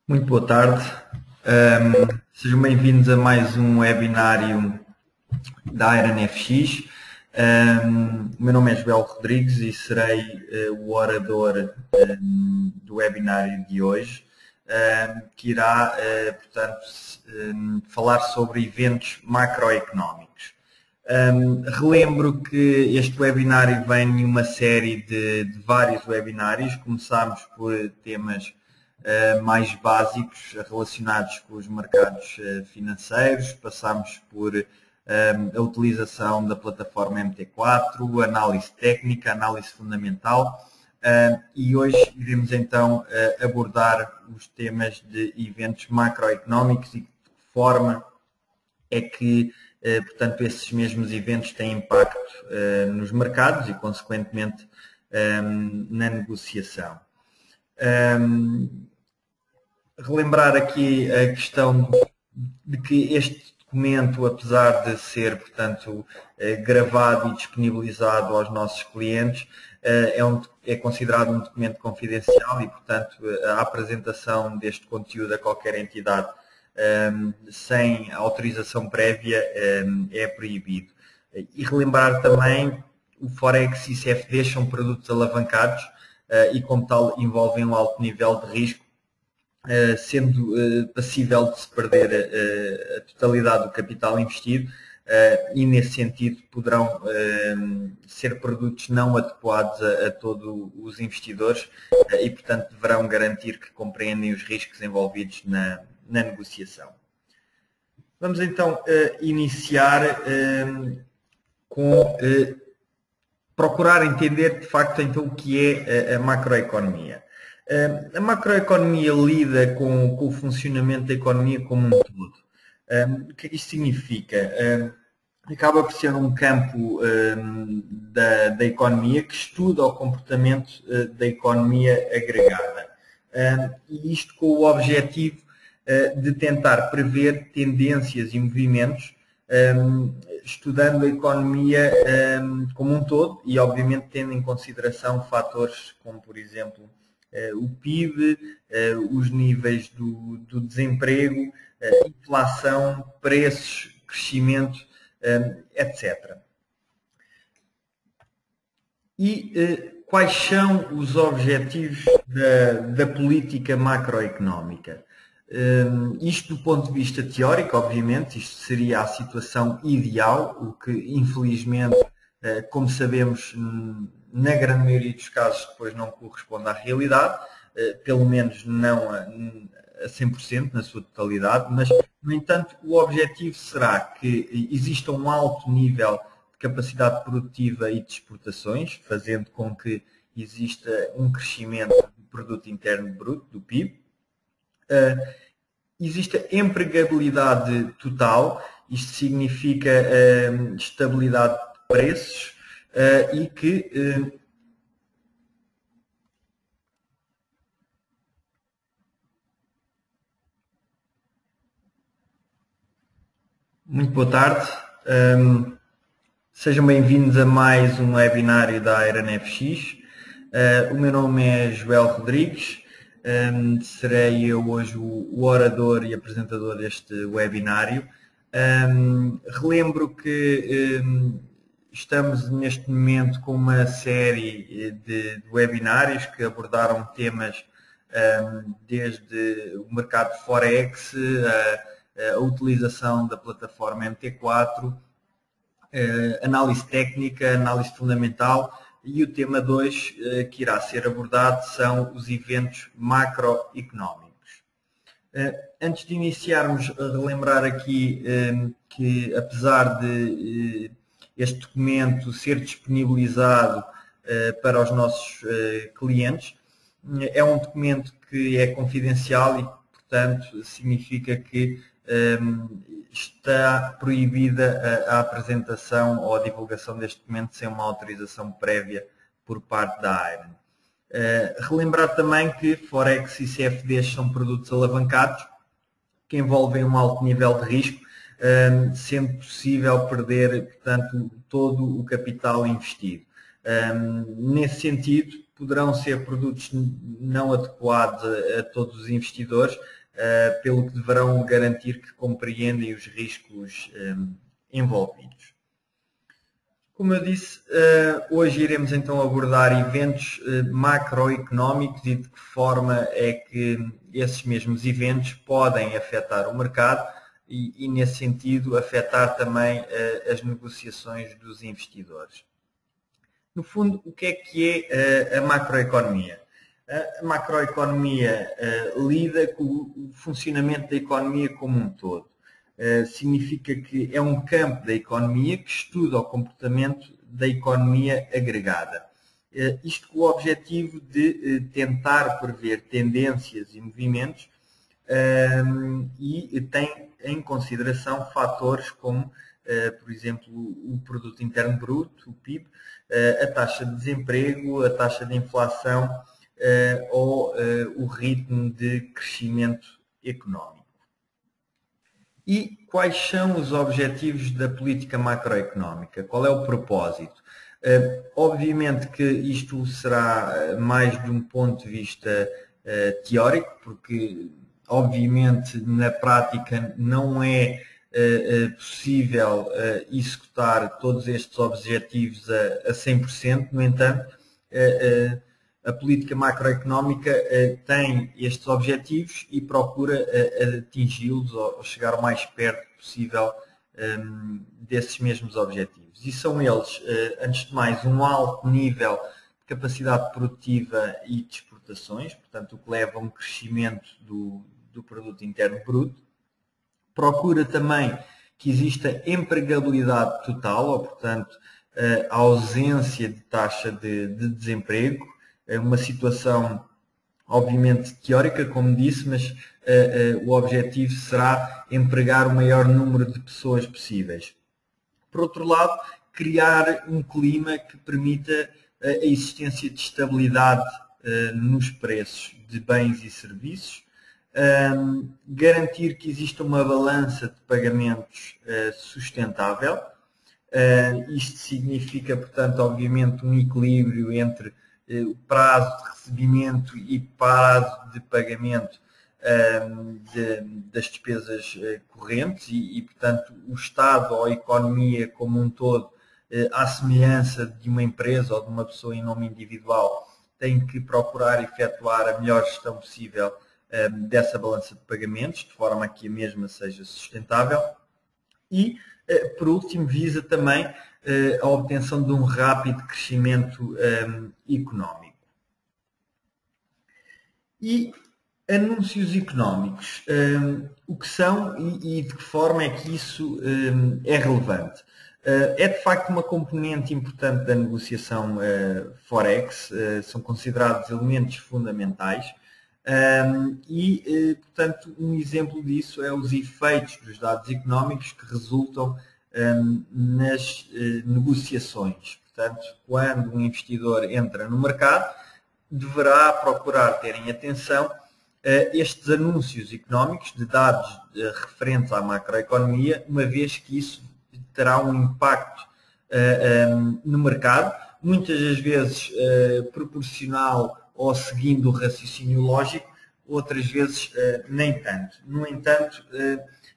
Muito boa tarde. Sejam bem-vindos a mais um webinário da Iron FX. O meu nome é Joel Rodrigues e serei o orador do webinário de hoje, que irá, portanto, falar sobre eventos macroeconómicos. Relembro que este webinário vem em uma série de vários webinários. Começámos por temas mais básicos relacionados com os mercados financeiros, passámos por a utilização da plataforma MT4, análise técnica, análise fundamental, e hoje iremos então abordar os temas de eventos macroeconómicos e de que forma é que, portanto, esses mesmos eventos têm impacto nos mercados e, consequentemente, na negociação. Relembrar aqui a questão de que este documento, apesar de ser, portanto, gravado e disponibilizado aos nossos clientes, é considerado um documento confidencial e, portanto, a apresentação deste conteúdo a qualquer entidade sem autorização prévia é proibido. E relembrar também, o Forex e CFDs são produtos alavancados e, como tal, envolvem um alto nível de risco, sendo passível de se perder a totalidade do capital investido e, nesse sentido, poderão ser produtos não adequados a todos os investidores e, portanto, deverão garantir que compreendem os riscos envolvidos na negociação. Vamos então iniciar com procurar entender de facto então o que é a macroeconomia. A macroeconomia lida com o funcionamento da economia como um todo. O que é que isto significa? Acaba por ser um campo da economia que estuda o comportamento da economia agregada. E isto com o objetivo de tentar prever tendências e movimentos, estudando a economia como um todo e, obviamente, tendo em consideração fatores como, por exemplo, o PIB, os níveis do desemprego, inflação, preços, crescimento, etc. E quais são os objetivos da política macroeconómica? Isto do ponto de vista teórico, obviamente, isto seria a situação ideal, o que infelizmente, como sabemos, na grande maioria dos casos depois não corresponde à realidade, pelo menos não a 100% na sua totalidade, mas, no entanto, o objetivo será que exista um alto nível de capacidade produtiva e de exportações, fazendo com que exista um crescimento do produto interno bruto, do PIB, existe a empregabilidade total, isto significa estabilidade de preços e que muito boa tarde. Sejam bem-vindos a mais um webinário da Iron FX. O meu nome é Joel Rodrigues. Serei eu hoje o orador e apresentador deste webinário. Relembro que estamos neste momento com uma série de webinários que abordaram temas desde o mercado Forex, a utilização da plataforma MT4, análise técnica, análise fundamental, e o tema 2 que irá ser abordado são os eventos macroeconómicos. Antes de iniciarmos, relembrar aqui que, apesar de este documento ser disponibilizado para os nossos clientes, é um documento que é confidencial e, portanto, significa que está proibida a apresentação ou a divulgação deste documento sem uma autorização prévia por parte da Iron. Relembrar também que Forex e CFDs são produtos alavancados que envolvem um alto nível de risco, sendo possível perder, portanto, todo o capital investido. Nesse sentido, poderão ser produtos não adequados a todos os investidores, pelo que deverão garantir que compreendem os riscos envolvidos. Como eu disse, hoje iremos então abordar eventos macroeconómicos e de que forma é que esses mesmos eventos podem afetar o mercado e nesse sentido, afetar também as negociações dos investidores. No fundo, o que é a macroeconomia? A macroeconomia lida com o funcionamento da economia como um todo. Significa que é um campo da economia que estuda o comportamento da economia agregada. Isto com o objetivo de tentar prever tendências e movimentos e tem em consideração fatores como, por exemplo, o Produto Interno Bruto, o PIB, a taxa de desemprego, a taxa de inflação ou o ritmo de crescimento económico. E quais são os objetivos da política macroeconómica? Qual é o propósito? Obviamente que isto será mais de um ponto de vista teórico, porque obviamente na prática não é possível executar todos estes objetivos a 100%, no entanto, a política macroeconómica tem estes objetivos e procura atingi-los ou chegar o mais perto possível desses mesmos objetivos. E são eles, antes de mais, um alto nível de capacidade produtiva e de exportações, portanto, o que leva a um crescimento do Produto Interno Bruto. Procura também que exista empregabilidade total, ou, portanto, a ausência de taxa de desemprego, uma situação obviamente teórica, como disse, mas o objetivo será empregar o maior número de pessoas possíveis. Por outro lado, criar um clima que permita a existência de estabilidade nos preços de bens e serviços, garantir que exista uma balança de pagamentos sustentável. Isto significa, portanto, obviamente, um equilíbrio entre o prazo de recebimento e prazo de pagamento das despesas correntes e, portanto, o Estado ou a economia como um todo, à semelhança de uma empresa ou de uma pessoa em nome individual, tem que procurar efetuar a melhor gestão possível dessa balança de pagamentos, de forma a que a mesma seja sustentável. E, por último, visa também a obtenção de um rápido crescimento económico. E anúncios económicos, o que são e de que forma é que isso é relevante? É de facto uma componente importante da negociação Forex, são considerados elementos fundamentais e, portanto, um exemplo disso é os efeitos dos dados económicos que resultam nas negociações. Portanto, quando um investidor entra no mercado, deverá procurar ter em atenção estes anúncios económicos de dados referentes à macroeconomia, uma vez que isso terá um impacto no mercado, muitas das vezes proporcional ou seguindo o raciocínio lógico, outras vezes nem tanto. No entanto,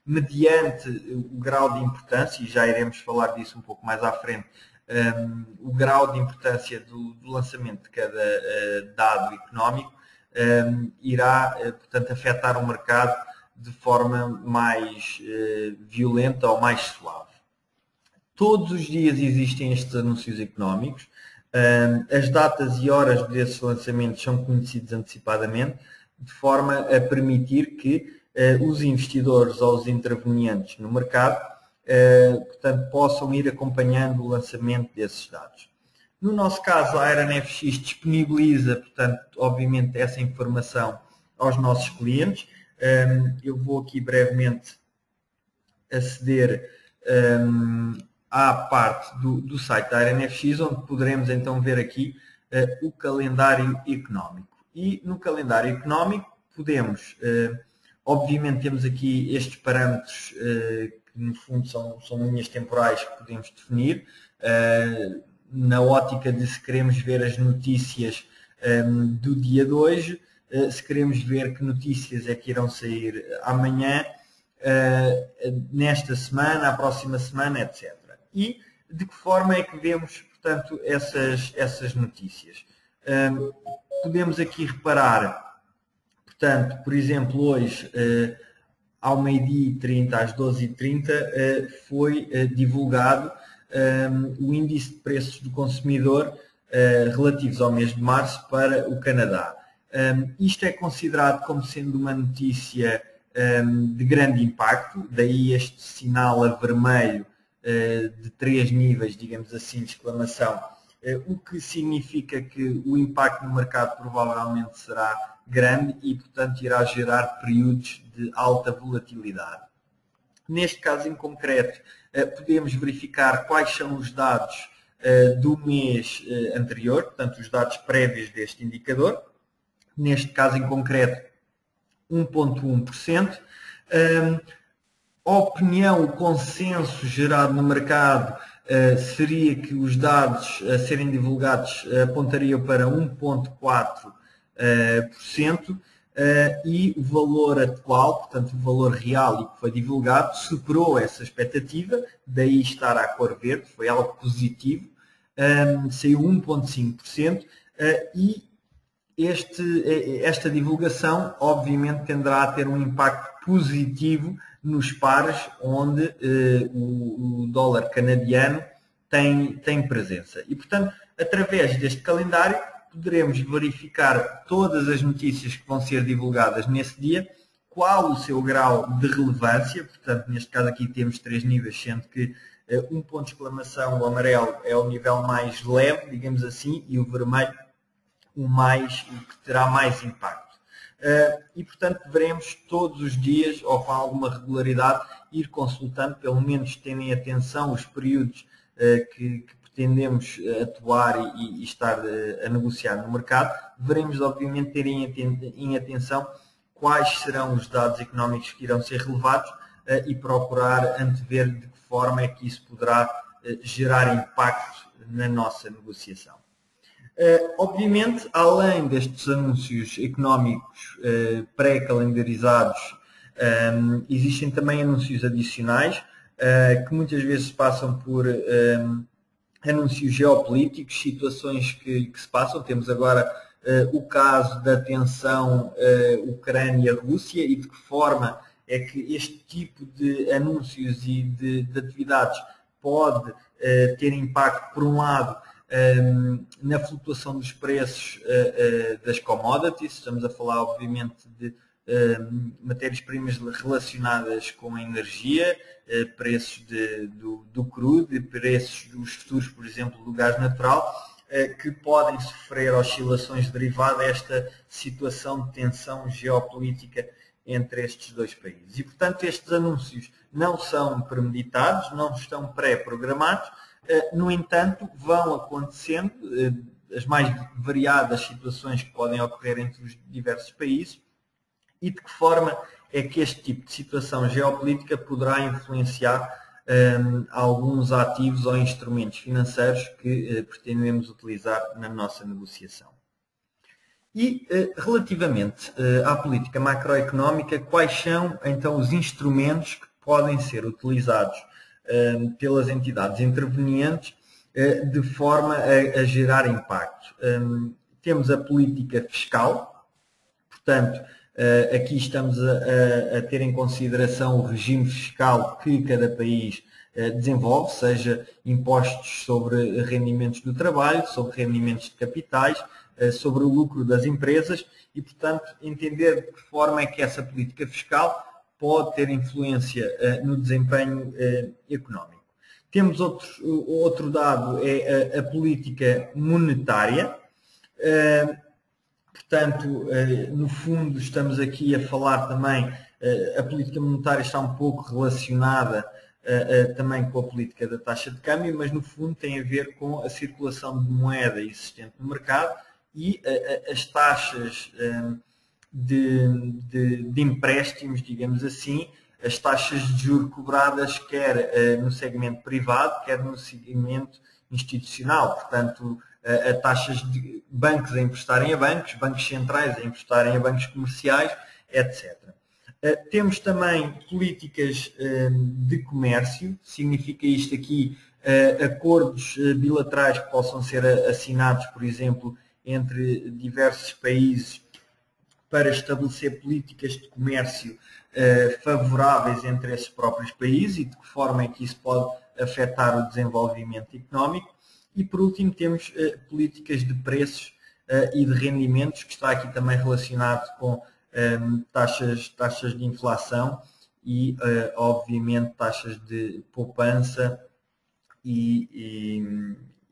mediante o grau de importância, e já iremos falar disso um pouco mais à frente, o grau de importância do lançamento de cada dado económico irá, portanto, afetar o mercado de forma mais violenta ou mais suave. Todos os dias existem estes anúncios económicos, as datas e horas desses lançamentos são conhecidos antecipadamente, de forma a permitir que os investidores ou os intervenientes no mercado, portanto, possam ir acompanhando o lançamento desses dados. No nosso caso, a AeronFX disponibiliza, portanto, obviamente, essa informação aos nossos clientes. Eu vou aqui brevemente aceder à parte do site da AeronFX, onde poderemos então ver aqui o calendário económico. E no calendário económico podemos, obviamente temos aqui estes parâmetros que no fundo são linhas temporais que podemos definir, na ótica de se queremos ver as notícias do dia de hoje, se queremos ver que notícias é que irão sair amanhã, nesta semana, a próxima semana, etc. E de que forma é que vemos, portanto, essas notícias? Podemos aqui reparar, portanto, por exemplo, hoje, ao meio-dia e 30, às 12h30, foi divulgado o índice de preços do consumidor relativos ao mês de março para o Canadá. Isto é considerado como sendo uma notícia de grande impacto, daí este sinal a vermelho de 3 níveis, digamos assim, de exclamação, o que significa que o impacto no mercado provavelmente será grande e, portanto, irá gerar períodos de alta volatilidade. Neste caso em concreto, podemos verificar quais são os dados do mês anterior, portanto, os dados prévios deste indicador. Neste caso em concreto, 1,1%. A opinião, o consenso gerado no mercado seria que os dados a serem divulgados apontariam para 1,4%, e o valor atual, portanto o valor real e que foi divulgado, superou essa expectativa, daí estar à cor verde, foi algo positivo, saiu 1,5%, e esta divulgação obviamente tenderá a ter um impacto positivo nos pares onde o dólar canadiano tem presença. E, portanto, através deste calendário, poderemos verificar todas as notícias que vão ser divulgadas nesse dia, qual o seu grau de relevância, portanto, neste caso aqui temos 3 níveis, sendo que um ponto de exclamação, o amarelo, é o nível mais leve, digamos assim, e o vermelho o que terá mais impacto. E, portanto, devemos todos os dias, ou com alguma regularidade, ir consultando, pelo menos terem atenção os períodos que pretendemos atuar e estar a negociar no mercado. Devemos, obviamente, ter em atenção quais serão os dados económicos que irão ser relevados e procurar antever de que forma é que isso poderá gerar impacto na nossa negociação. Obviamente, além destes anúncios económicos pré-calendarizados, existem também anúncios adicionais que muitas vezes passam por anúncios geopolíticos, situações que se passam. Temos agora o caso da tensão Ucrânia-Rússia e de que forma é que este tipo de anúncios e de atividades pode ter impacto, por um lado, na flutuação dos preços das commodities. Estamos a falar, obviamente, de matérias-primas relacionadas com a energia, preços do crudo, preços dos futuros, por exemplo, do gás natural, que podem sofrer oscilações derivadas desta situação de tensão geopolítica entre estes dois países. E, portanto, estes anúncios não são premeditados, não estão pré-programados. No entanto, vão acontecendo as mais variadas situações que podem ocorrer entre os diversos países e de que forma é que este tipo de situação geopolítica poderá influenciar alguns ativos ou instrumentos financeiros que pretendemos utilizar na nossa negociação. E relativamente à política macroeconómica, quais são então os instrumentos que podem ser utilizados pelas entidades intervenientes de forma a gerar impacto? Temos a política fiscal, portanto, aqui estamos a ter em consideração o regime fiscal que cada país desenvolve, seja impostos sobre rendimentos do trabalho, sobre rendimentos de capitais, sobre o lucro das empresas e, portanto, entender de que forma é que essa política fiscal pode ter influência no desempenho económico. Temos outro dado, é a política monetária. Portanto, no fundo, estamos aqui a falar também, a política monetária está um pouco relacionada também com a política da taxa de câmbio, mas no fundo tem a ver com a circulação de moeda existente no mercado e as taxas de empréstimos, digamos assim, as taxas de juros cobradas quer no segmento privado, quer no segmento institucional. Portanto, a taxas de bancos a emprestarem a bancos, bancos centrais a emprestarem a bancos comerciais, etc. Temos também políticas de comércio, significa isto aqui acordos bilaterais que possam ser assinados, por exemplo, entre diversos países para estabelecer políticas de comércio favoráveis entre esses próprios países e de que forma é que isso pode afetar o desenvolvimento económico. E por último temos políticas de preços e de rendimentos, que está aqui também relacionado com taxas de inflação e obviamente taxas de poupança e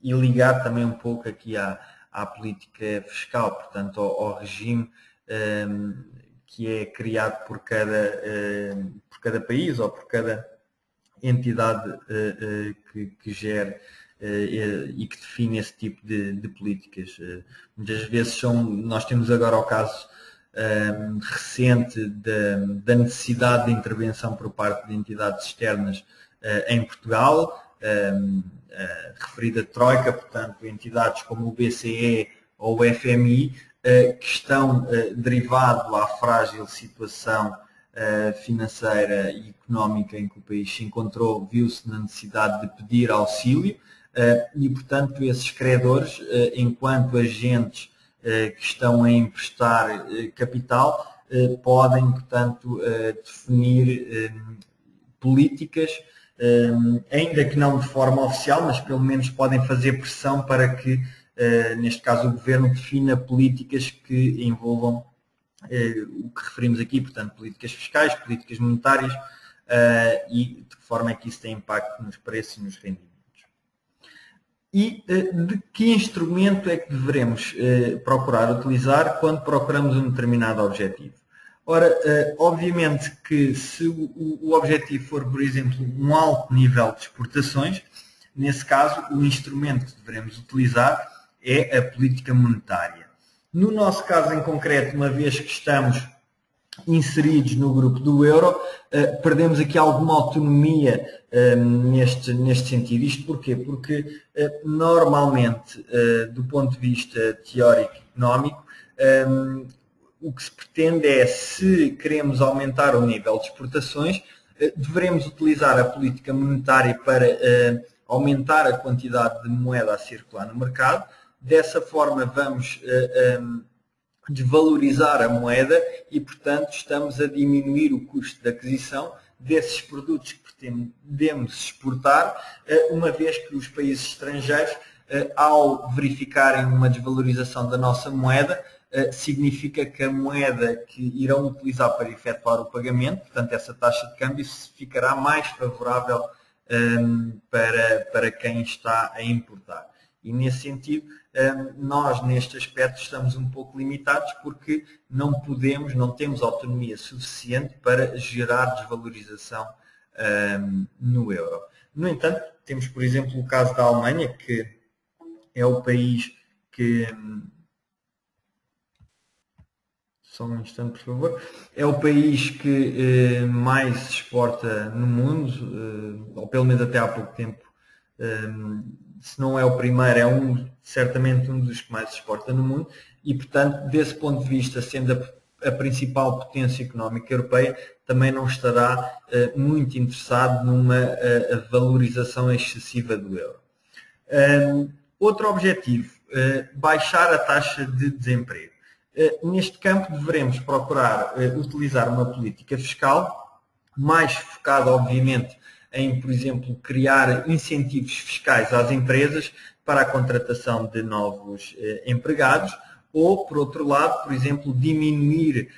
ligado também um pouco aqui à política fiscal, portanto ao regime que é criado por cada país ou por cada entidade que gere e que define esse tipo de políticas. Muitas vezes nós temos agora o caso recente da necessidade de intervenção por parte de entidades externas em Portugal, referida Troika, portanto entidades como o BCE ou o FMI, que estão derivado à frágil situação financeira e económica em que o país se encontrou, viu-se na necessidade de pedir auxílio e, portanto, esses credores, enquanto agentes que estão a emprestar capital, podem, portanto, definir políticas, ainda que não de forma oficial, mas pelo menos podem fazer pressão para que, neste caso, o Governo defina políticas que envolvam o que referimos aqui, portanto, políticas fiscais, políticas monetárias e de que forma é que isso tem impacto nos preços e nos rendimentos. E de que instrumento é que devemos procurar utilizar quando procuramos um determinado objetivo? Ora, obviamente que se o objetivo for, por exemplo, um alto nível de exportações, nesse caso o instrumento que devemos utilizar é a política monetária. No nosso caso em concreto, uma vez que estamos inseridos no grupo do euro, perdemos aqui alguma autonomia neste sentido. Isto porquê? Porque normalmente, do ponto de vista teórico e económico, o que se pretende é, se queremos aumentar o nível de exportações, devemos utilizar a política monetária para aumentar a quantidade de moeda a circular no mercado. Dessa forma vamos desvalorizar a moeda e, portanto, estamos a diminuir o custo de aquisição desses produtos que pretendemos exportar, uma vez que os países estrangeiros, ao verificarem uma desvalorização da nossa moeda, significa que a moeda que irão utilizar para efetuar o pagamento, portanto, essa taxa de câmbio, ficará mais favorável para quem está a importar. E, nesse sentido, nós, neste aspecto, estamos um pouco limitados porque não temos autonomia suficiente para gerar desvalorização no euro. No entanto, temos, por exemplo, o caso da Alemanha, que é o país que... Só um instante, por favor. É o país que mais exporta no mundo, ou pelo menos até há pouco tempo, se não é o primeiro, certamente um dos que mais exporta no mundo e, portanto, desse ponto de vista, sendo a principal potência económica europeia, também não estará muito interessado numa valorização excessiva do euro. Outro objetivo, baixar a taxa de desemprego. Neste campo deveremos procurar utilizar uma política fiscal mais focada, obviamente, em, por exemplo, criar incentivos fiscais às empresas para a contratação de novos empregados ou, por outro lado, por exemplo, diminuir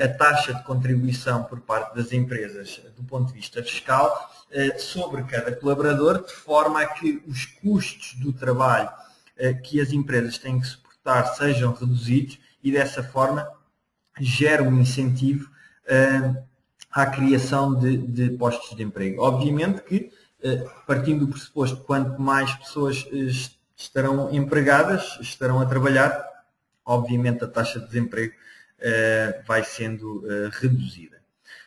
a taxa de contribuição por parte das empresas do ponto de vista fiscal sobre cada colaborador, de forma a que os custos do trabalho que as empresas têm que suportar sejam reduzidos e, dessa forma, gera um incentivo à criação de postos de emprego. Obviamente que, partindo do pressuposto que quanto mais pessoas estarão empregadas, estarão a trabalhar, obviamente a taxa de desemprego vai sendo reduzida.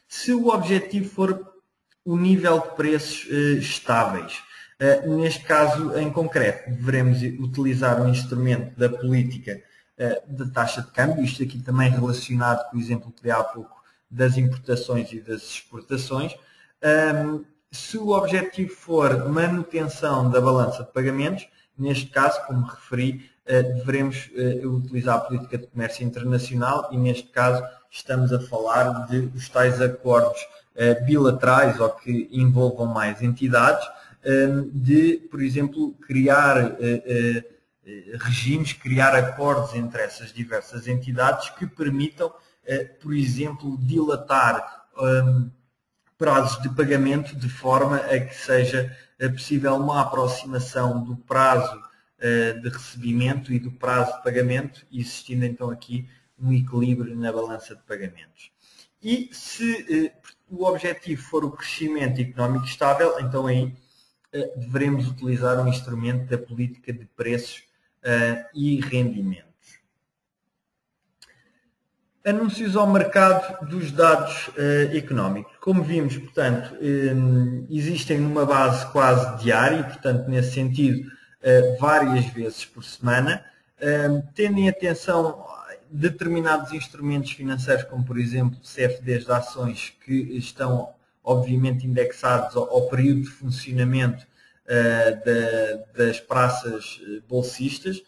Se o objetivo for o nível de preços estáveis, Neste caso em concreto, devemos utilizar um instrumento da política de taxa de câmbio, isto aqui também relacionado com o exemplo que dei há pouco das importações e das exportações. Se o objetivo for manutenção da balança de pagamentos, neste caso, como referi, devemos utilizar a política de comércio internacional e, neste caso, estamos a falar de os tais acordos bilaterais ou que envolvam mais entidades, de, por exemplo, criar regimes, criar acordos entre essas diversas entidades que permitam, por exemplo, dilatar prazos de pagamento de forma a que seja possível uma aproximação do prazo de recebimento e do prazo de pagamento, existindo então aqui um equilíbrio na balança de pagamentos. E se o objetivo for o crescimento económico estável, então aí devemos utilizar um instrumento da política de preços e rendimentos. Anúncios ao mercado dos dados económicos. Como vimos, portanto, existem numa base quase diária e, portanto, nesse sentido, várias vezes por semana, tendo em atenção determinados instrumentos financeiros, como, por exemplo, CFDs de ações, que estão, obviamente, indexados ao período de funcionamento das praças bolsistas.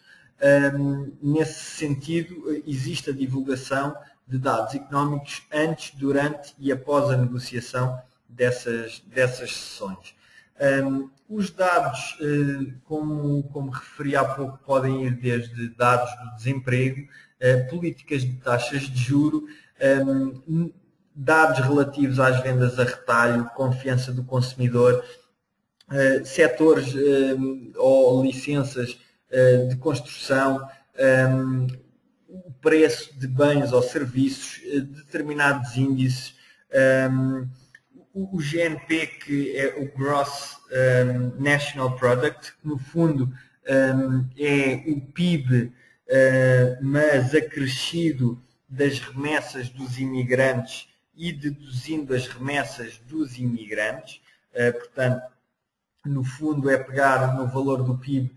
Nesse sentido, existe a divulgação de dados económicos antes, durante e após a negociação dessas sessões. Os dados, como referi há pouco, podem ir desde dados do desemprego, políticas de taxas de juro, dados relativos às vendas a retalho, confiança do consumidor, setores ou licenças de construção, o preço de bens ou serviços, determinados índices, o GNP, que é o Gross National Product, que no fundo é o PIB, mas acrescido das remessas dos imigrantes e deduzindo as remessas dos imigrantes. Portanto, no fundo é pegar no valor do PIB,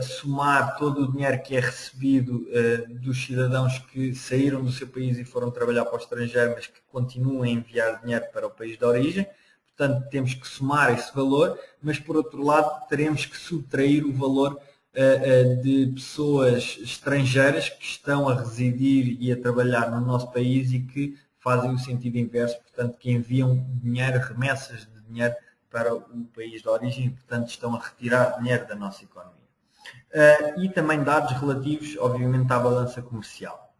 somar todo o dinheiro que é recebido dos cidadãos que saíram do seu país e foram trabalhar para o estrangeiro, mas que continuam a enviar dinheiro para o país de origem. Portanto, temos que somar esse valor, mas por outro lado teremos que subtrair o valor de pessoas estrangeiras que estão a residir e a trabalhar no nosso país e que fazem o sentido inverso, portanto, que enviam dinheiro, remessas de dinheiro para o país de origem e, portanto, estão a retirar dinheiro da nossa economia. E também dados relativos, obviamente, à balança comercial.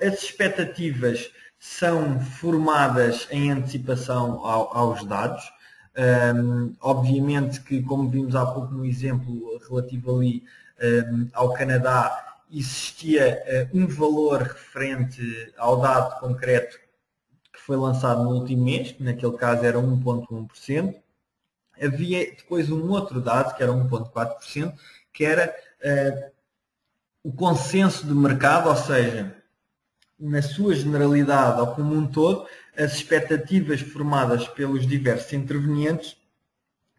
As expectativas são formadas em antecipação aos dados. Obviamente que, como vimos há pouco no exemplo relativo ali ao Canadá, existia um valor referente ao dado concreto que foi lançado no último mês, que naquele caso era 1,1%. Havia depois um outro dado, que era 1,4%, que era o consenso de mercado, ou seja, na sua generalidade ou como um todo, as expectativas formadas pelos diversos intervenientes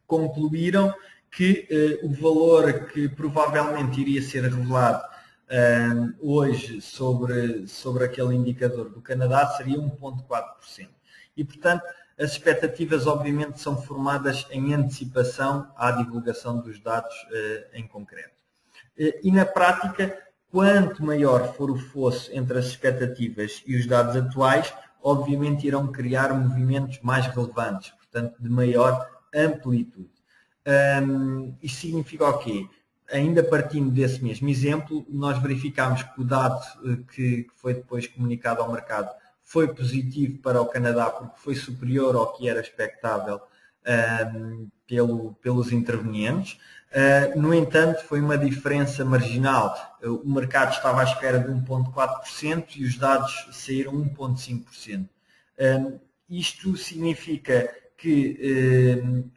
concluíram que o valor que provavelmente iria ser revelado hoje sobre aquele indicador do Canadá seria 1,4%. E, portanto, as expectativas obviamente são formadas em antecipação à divulgação dos dados em concreto. E na prática, quanto maior for o fosso entre as expectativas e os dados atuais, obviamente irão criar movimentos mais relevantes, portanto de maior amplitude. Isto significa o quê? Ainda partindo desse mesmo exemplo, nós verificamos que o dado que foi depois comunicado ao mercado foi positivo para o Canadá porque foi superior ao que era expectável pelos intervenientes. No entanto, foi uma diferença marginal. O mercado estava à espera de 1,4% e os dados saíram 1,5%. Isto significa que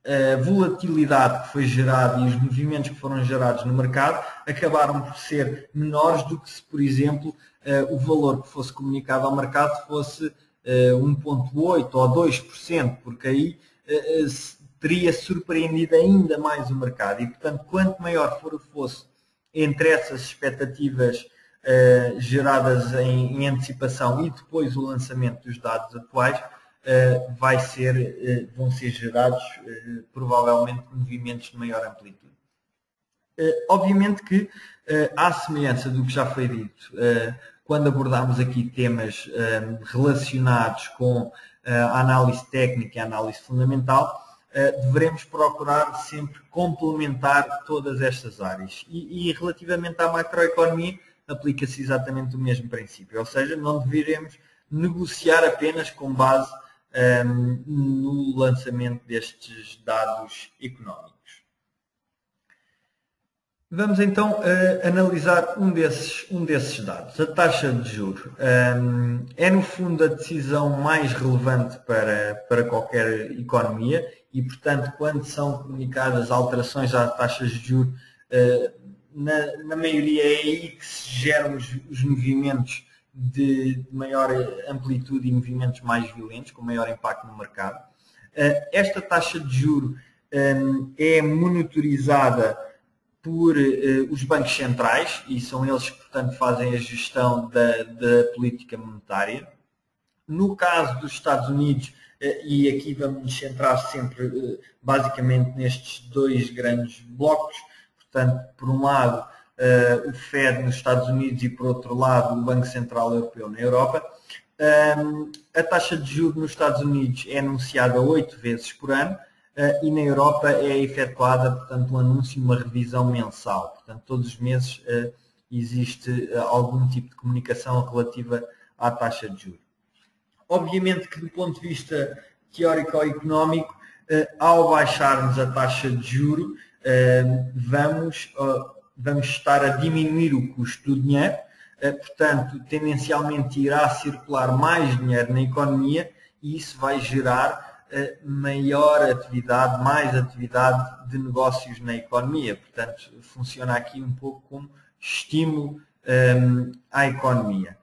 a volatilidade que foi gerada e os movimentos que foram gerados no mercado acabaram por ser menores do que se, por exemplo, o valor que fosse comunicado ao mercado fosse 1,8% ou 2%, porque aí teria surpreendido ainda mais o mercado e, portanto, quanto maior for o fosso entre essas expectativas geradas em antecipação e depois o lançamento dos dados atuais, vão ser gerados provavelmente movimentos de maior amplitude. Obviamente que, à semelhança do que já foi dito, quando abordámos aqui temas relacionados com a análise técnica e a análise fundamental, devemos procurar sempre complementar todas estas áreas. E relativamente à macroeconomia, aplica-se exatamente o mesmo princípio, ou seja, não deveremos negociar apenas com base no lançamento destes dados económicos. Vamos então analisar um desses dados, a taxa de juros. É no fundo a decisão mais relevante para qualquer economia e, portanto, quando são comunicadas alterações às taxas de juros, na maioria é aí que se geram os movimentos de maior amplitude e movimentos mais violentos, com maior impacto no mercado. Esta taxa de juros é monitorizada por os bancos centrais e são eles que, portanto, fazem a gestão da política monetária. No caso dos Estados Unidos, e aqui vamos nos centrar sempre basicamente nestes dois grandes blocos, portanto, por um lado o Fed nos Estados Unidos e por outro lado o Banco Central Europeu na Europa, a taxa de juros nos Estados Unidos é anunciada 8 vezes por ano, e na Europa é efetuada, portanto, um anúncio e uma revisão mensal. Portanto, todos os meses existe algum tipo de comunicação relativa à taxa de juros. Obviamente que do ponto de vista teórico ou económico, ao baixarmos a taxa de juros, vamos estar a diminuir o custo do dinheiro, portanto, tendencialmente irá circular mais dinheiro na economia e isso vai gerar maior atividade, mais atividade de negócios na economia. Portanto, funciona aqui um pouco como estímulo à economia.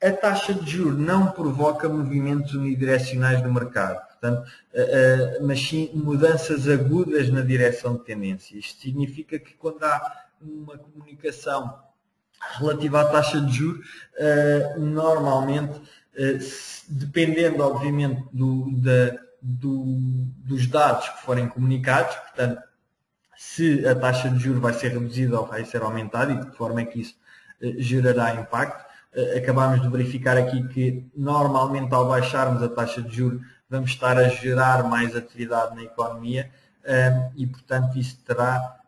A taxa de juros não provoca movimentos unidirecionais no mercado, portanto, mas sim mudanças agudas na direção de tendência. Isto significa que quando há uma comunicação relativa à taxa de juros, normalmente, dependendo obviamente dos dados que forem comunicados, portanto, se a taxa de juros vai ser reduzida ou vai ser aumentada e de que forma é que isso gerará impacto. Acabamos de verificar aqui que normalmente ao baixarmos a taxa de juros vamos estar a gerar mais atividade na economia e portanto isso terá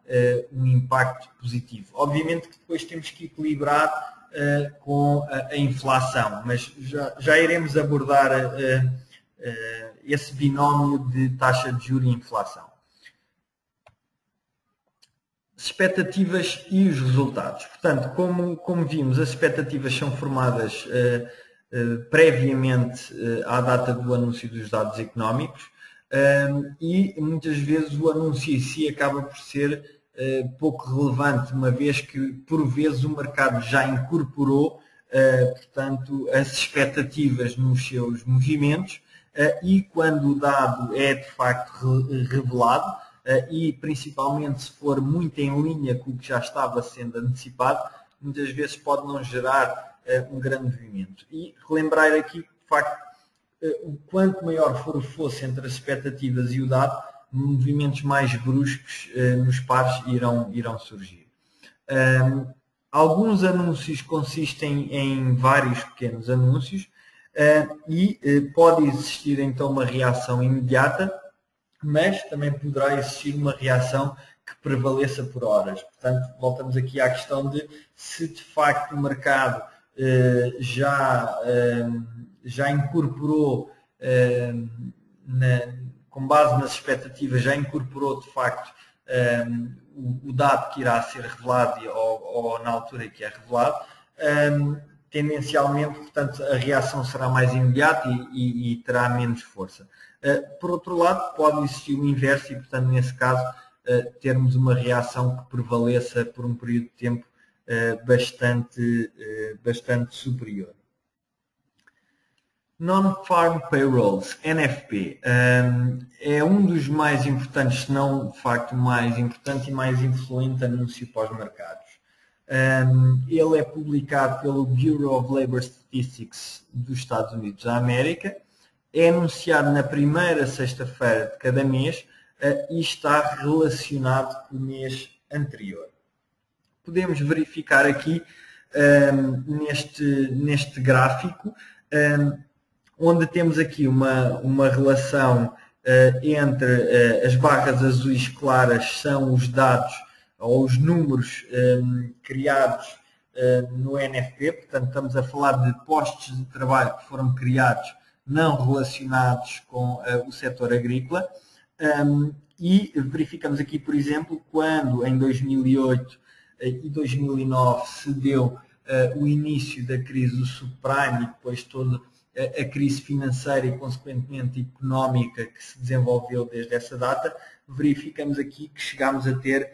um impacto positivo. Obviamente que depois temos que equilibrar com a inflação, mas já iremos abordar esse binómio de taxa de juros e inflação. Expectativas e os resultados. Portanto, como vimos, as expectativas são formadas previamente à data do anúncio dos dados económicos e muitas vezes o anúncio em si acaba por ser pouco relevante, uma vez que por vezes o mercado já incorporou, portanto, as expectativas nos seus movimentos e quando o dado é de facto revelado, e principalmente se for muito em linha com o que já estava sendo antecipado, muitas vezes pode não gerar um grande movimento. E relembrar aqui que, de facto, quanto maior for o fosso entre as expectativas e o dado, movimentos mais bruscos nos pares irão surgir. Alguns anúncios consistem em vários pequenos anúncios e pode existir então uma reação imediata, mas também poderá existir uma reação que prevaleça por horas. Portanto, voltamos aqui à questão de se de facto o mercado já incorporou, com base nas expectativas, já incorporou de facto o dado que irá ser revelado ou na altura que é revelado, tendencialmente, portanto, a reação será mais imediata e terá menos força. Por outro lado, pode existir o inverso e, portanto, nesse caso, termos uma reação que prevaleça por um período de tempo bastante superior. Non-Farm Payrolls, NFP, é um dos mais importantes, se não de facto o mais importante e mais influente anúncio para os mercados. Ele é publicado pelo Bureau of Labor Statistics dos Estados Unidos da América, é anunciado na primeira sexta-feira de cada mês e está relacionado com o mês anterior. Podemos verificar aqui neste gráfico, onde temos aqui uma relação entre as barras azuis claras, são os dados ou os números criados no NFP, portanto estamos a falar de postos de trabalho que foram criados não relacionados com o setor agrícola, e verificamos aqui, por exemplo, quando em 2008 e 2009 se deu o início da crise do subprime e depois toda a crise financeira e consequentemente económica que se desenvolveu desde essa data, verificamos aqui que chegámos a ter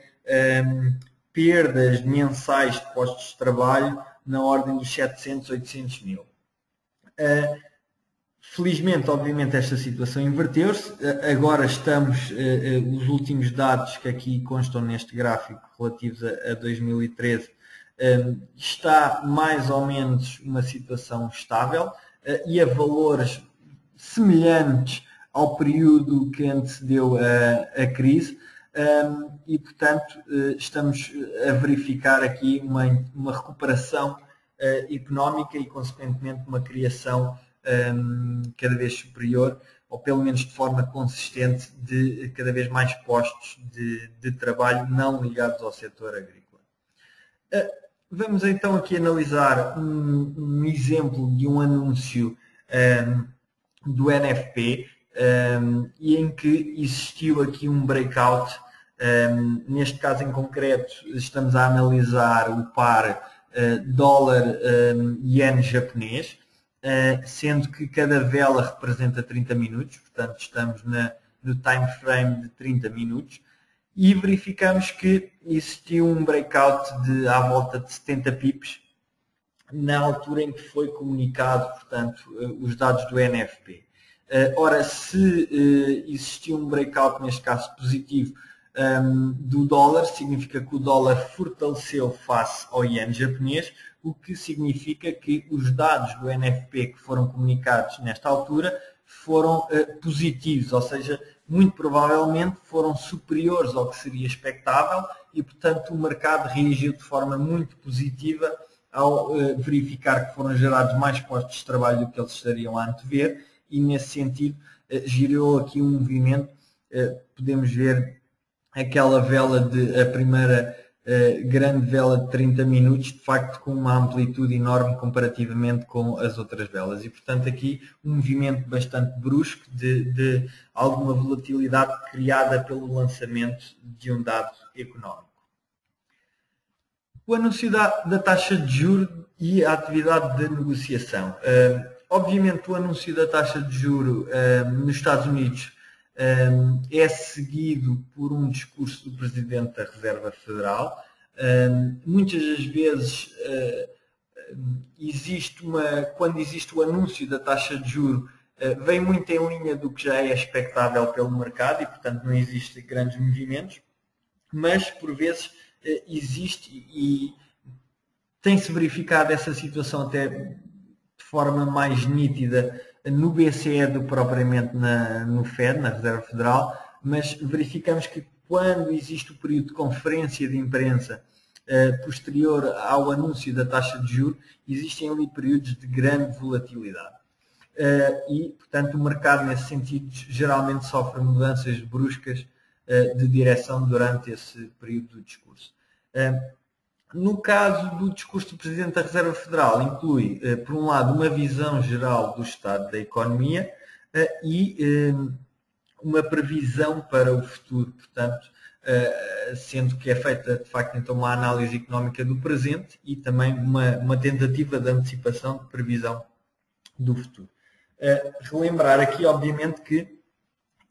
perdas mensais de postos de trabalho na ordem dos 700, 800 mil. Felizmente, obviamente, esta situação inverteu-se. Agora estamos, os últimos dados que aqui constam neste gráfico relativos a 2013, está mais ou menos uma situação estável e a valores semelhantes ao período que antecedeu a crise, e, portanto, estamos a verificar aqui uma recuperação económica e, consequentemente, uma criação cada vez superior, ou pelo menos de forma consistente, de cada vez mais postos de trabalho não ligados ao setor agrícola. Vamos então aqui analisar um exemplo de um anúncio do NFP, e em que existiu aqui um breakout. Neste caso em concreto estamos a analisar o par dólar-iene japonês, sendo que cada vela representa 30 minutos, portanto estamos no time frame de 30 minutos, e verificamos que existiu um breakout à volta de 70 pips na altura em que foi comunicado, portanto, os dados do NFP. Ora, se existiu um breakout, neste caso positivo, do dólar, significa que o dólar fortaleceu face ao iene japonês, o que significa que os dados do NFP que foram comunicados nesta altura foram positivos, ou seja, muito provavelmente foram superiores ao que seria expectável e, portanto, o mercado reagiu de forma muito positiva ao verificar que foram gerados mais postos de trabalho do que eles estariam a antever, e nesse sentido girou aqui um movimento. Podemos ver aquela vela, a primeira grande vela de 30 minutos, de facto com uma amplitude enorme comparativamente com as outras velas, e portanto aqui um movimento bastante brusco de alguma volatilidade criada pelo lançamento de um dado económico. O anúncio da taxa de juros e a atividade de negociação. Obviamente o anúncio da taxa de juros nos Estados Unidos é seguido por um discurso do Presidente da Reserva Federal. Muitas das vezes quando existe o anúncio da taxa de juros, vem muito em linha do que já é expectável pelo mercado e, portanto, não existem grandes movimentos, mas por vezes existe e tem-se verificado essa situação até de forma mais nítida no BCE do que propriamente no FED, na Reserva Federal, mas verificamos que quando existe o período de conferência de imprensa posterior ao anúncio da taxa de juros, existem ali períodos de grande volatilidade. E, portanto, o mercado, nesse sentido, geralmente sofre mudanças bruscas de direção durante esse período do discurso. No caso do discurso do Presidente da Reserva Federal, inclui, por um lado, uma visão geral do estado da economia e uma previsão para o futuro, portanto, sendo que é feita, de facto, então, uma análise económica do presente e também uma tentativa de antecipação de previsão do futuro. Relembrar aqui, obviamente, que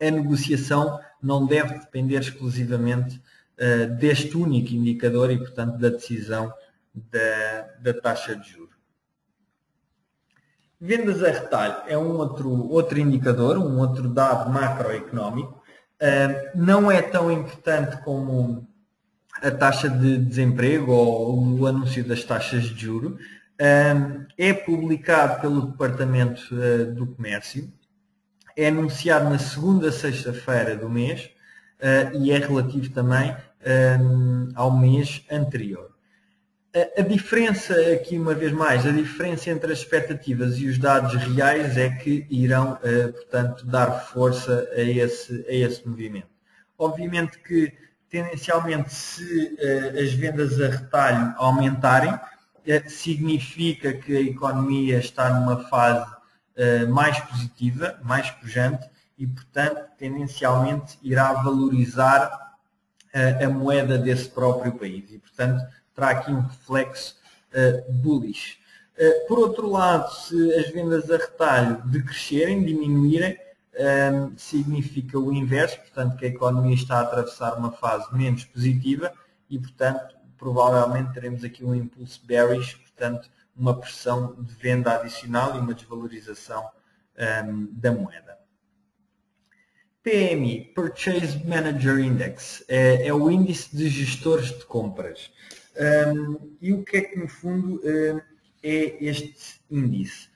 a negociação não deve depender exclusivamente deste único indicador e, portanto, da decisão da taxa de juros. Vendas a retalho é um outro indicador, um outro dado macroeconómico. Não é tão importante como a taxa de desemprego ou o anúncio das taxas de juro. É publicado pelo Departamento do Comércio, é anunciado na segunda sexta-feira do mês e é relativo também ao mês anterior. A diferença, aqui uma vez mais, a diferença entre as expectativas e os dados reais é que irão, portanto, dar força a esse movimento. Obviamente que, tendencialmente, se as vendas a retalho aumentarem, significa que a economia está numa fase mais positiva, mais pujante e, portanto, tendencialmente irá valorizar a moeda desse próprio país e, portanto, terá aqui um reflexo bullish. Por outro lado, se as vendas a retalho decrescerem, diminuírem, significa o inverso, portanto, que a economia está a atravessar uma fase menos positiva e, portanto, provavelmente teremos aqui um impulso bearish, portanto, uma pressão de venda adicional e uma desvalorização da moeda. PMI, Purchase Manager Index, é o índice de gestores de compras. E o que é que, no fundo, é este índice?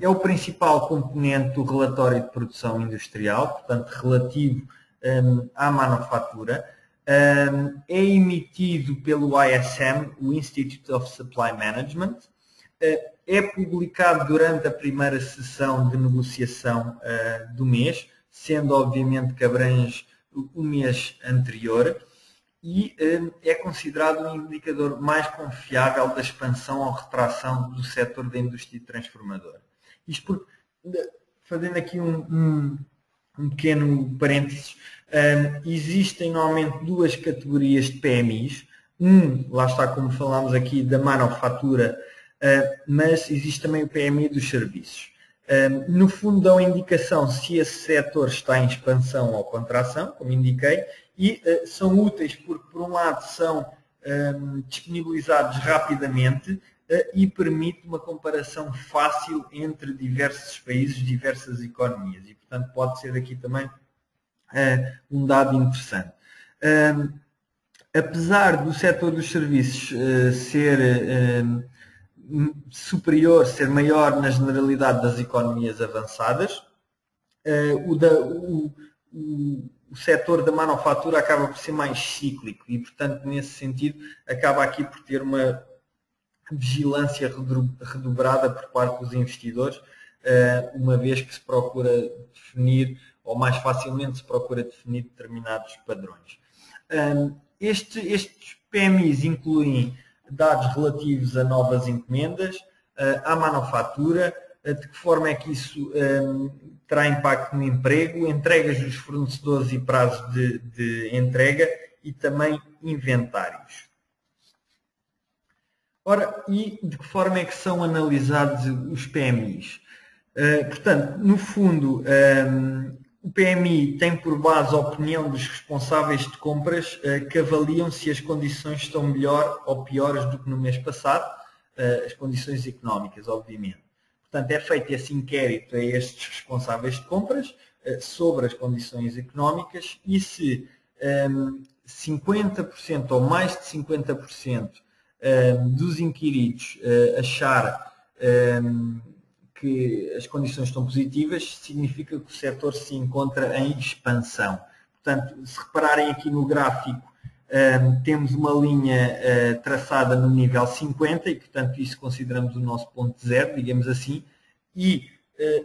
É o principal componente do relatório de produção industrial, portanto, relativo à manufatura. É emitido pelo ISM, o Institute of Supply Management. É publicado durante a primeira sessão de negociação do mês, sendo obviamente que abrange o mês anterior, e é considerado um indicador mais confiável da expansão ou retração do setor da indústria transformadora. Isto porque, fazendo aqui um pequeno parênteses, existem normalmente duas categorias de PMIs. Lá está, como falámos aqui, da manufatura, mas existe também o PMI dos serviços. No fundo, dão indicação se esse setor está em expansão ou contração, como indiquei, e são úteis porque, por um lado, são disponibilizados rapidamente e permite uma comparação fácil entre diversos países, diversas economias. E, portanto, pode ser aqui também um dado interessante. Apesar do setor dos serviços ser superior, ser maior na generalidade das economias avançadas, o setor da manufatura acaba por ser mais cíclico e, portanto, nesse sentido, acaba aqui por ter uma vigilância redobrada por parte dos investidores, uma vez que se procura definir, ou mais facilmente se procura definir determinados padrões. Estes PMIs incluem dados relativos a novas encomendas, à manufatura, de que forma é que isso terá impacto no emprego, entregas dos fornecedores e prazos de entrega e também inventários. Ora, e de que forma é que são analisados os PMIs? Portanto, no fundo, o PMI tem por base a opinião dos responsáveis de compras que avaliam se as condições estão melhor ou piores do que no mês passado, as condições económicas, obviamente. Portanto, é feito esse inquérito a estes responsáveis de compras sobre as condições económicas e se 50% ou mais de 50% dos inquiridos achar que as condições estão positivas, significa que o setor se encontra em expansão. Portanto, se repararem aqui no gráfico, temos uma linha traçada no nível 50 e, portanto, isso consideramos o nosso ponto zero, digamos assim, e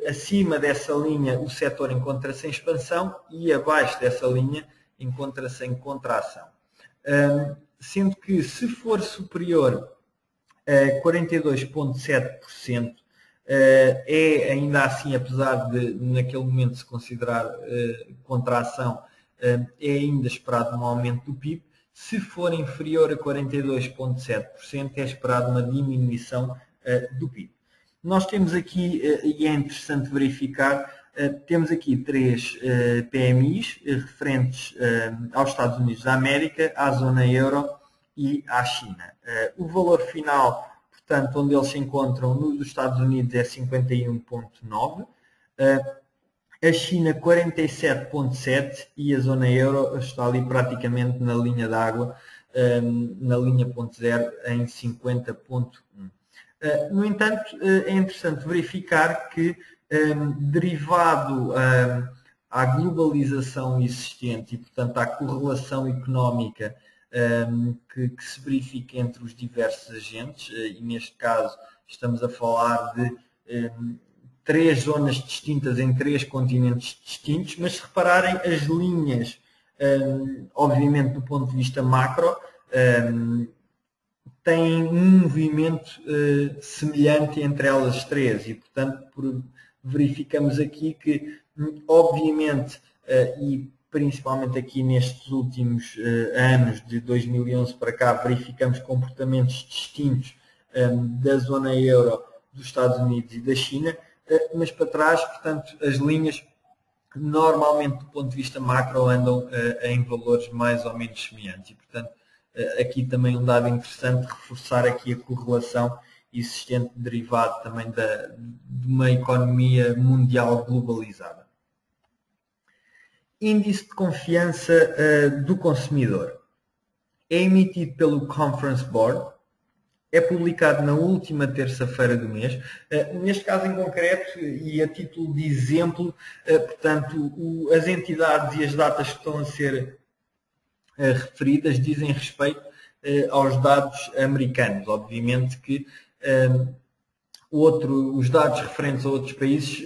acima dessa linha o setor encontra-se em expansão e abaixo dessa linha encontra-se em contração. Sendo que, se for superior a 42,7%, é ainda assim, apesar de naquele momento se considerar contração, é ainda esperado um aumento do PIB. Se for inferior a 42,7%, é esperado uma diminuição do PIB. Nós temos aqui, e é interessante verificar, temos aqui três PMIs referentes aos Estados Unidos da América, à zona euro e à China. O valor final, portanto, onde eles se encontram nos Estados Unidos é 51,9%, a China 47,7% e a zona euro está ali praticamente na linha d'água, na linha ponto zero em 50,1%. No entanto, é interessante verificar que, derivado à globalização existente e, portanto, à correlação económica que se verifica entre os diversos agentes, e neste caso estamos a falar de três zonas distintas em três continentes distintos, mas se repararem as linhas, obviamente do ponto de vista macro, têm um movimento semelhante entre elas três e, portanto, verificamos aqui que, obviamente, e principalmente aqui nestes últimos anos, de 2011 para cá, verificamos comportamentos distintos da zona euro, dos Estados Unidos e da China, mas para trás, portanto, as linhas normalmente do ponto de vista macro andam em valores mais ou menos semelhantes e, portanto, aqui também um dado interessante, reforçar aqui a correlação existente derivado também de uma economia mundial globalizada. Índice de confiança do consumidor. É emitido pelo Conference Board, é publicado na última terça-feira do mês. Neste caso em concreto, e a título de exemplo, portanto, as entidades e as datas que estão a ser referidas dizem respeito aos dados americanos. Obviamente que os dados referentes a outros países